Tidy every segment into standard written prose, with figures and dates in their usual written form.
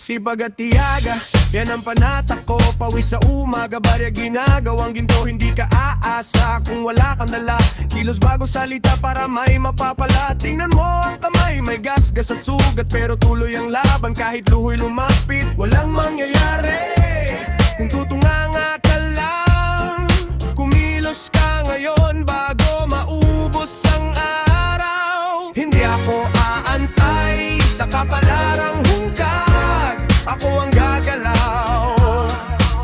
Sipag at tiyaga, yan ang panata ko. Pawis sa umaga, barya ginagawang ginto. Hindi ka aasa kung wala kang dala. Kilos bago salita para may mapapala. Tingnan mo ang kamay, may gas-gas at sugat. Pero tuloy ang laban kahit luhoy lumapit. Walang mangyayari kung tutunganga ka lang. Kumilos ka ngayon bago maubos ang araw. Hindi ako aantay sa kapalarang hungkag. Ako ang gagalaw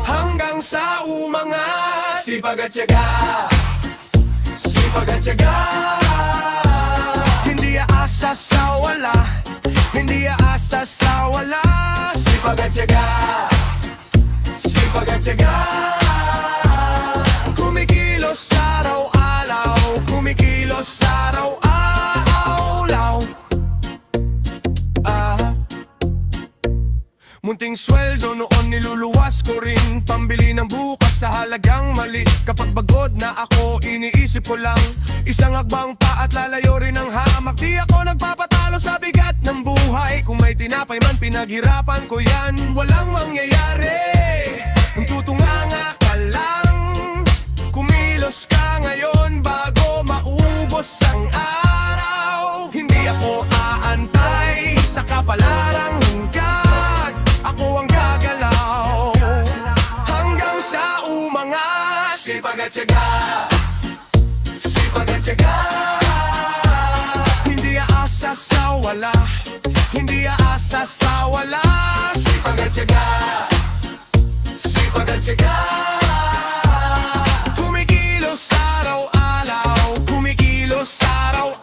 hanggang sa umangat. Sipag at tiyaga, sipag at tiyaga. Hindi aasa sa wala, hindi aasa sa wala. Sipag at tiyaga, sipag at tiyaga. Kumikilos araw-alaw, kumikilos araw-alaw. Munting sweldo noon niluluwas ko rin. Pambili ng bukas sa halagang mali. Kapag bagod na ako, iniisip ko lang isang hakbang pa at lalayo rin ang hamak. Di ako nagpapatalo sa bigat ng buhay. Kung may tinapay man, pinaghirapan ko yan. Walang mangyayari kung tutunganga ka lang. Kumilos ka ngayon bago maubos ang araw. Hindi ako aantay sa kapalarang hungkag. Ako ang gagalaw hanggang sa umangat. Sipag at tiyaga, sipag at tiyaga. Hindi aasa sa wala, hindi aasa sa wala. Sipag at tiyaga, sipag at tiyaga. Kumikilos araw-alaw, kumikilos araw-alaw.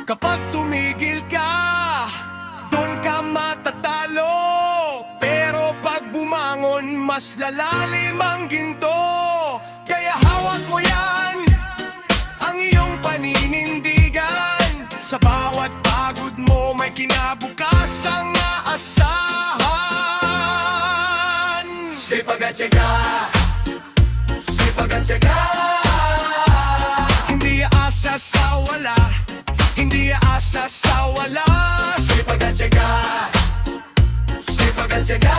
Kapag tumigil ka, doon ka matatalo. Pero pag bumangon, mas lalalim ang ginto. Kaya hawak mo yan, ang iyong paninindigan. Sa bawat pagod mo, may kinabukasang aasahan. Sipag at tiyaga, sipag at tiyaga. Hindi aasa sa wala, hindi aasa sa wala. Sipag at tiyaga, sipag at tiyaga.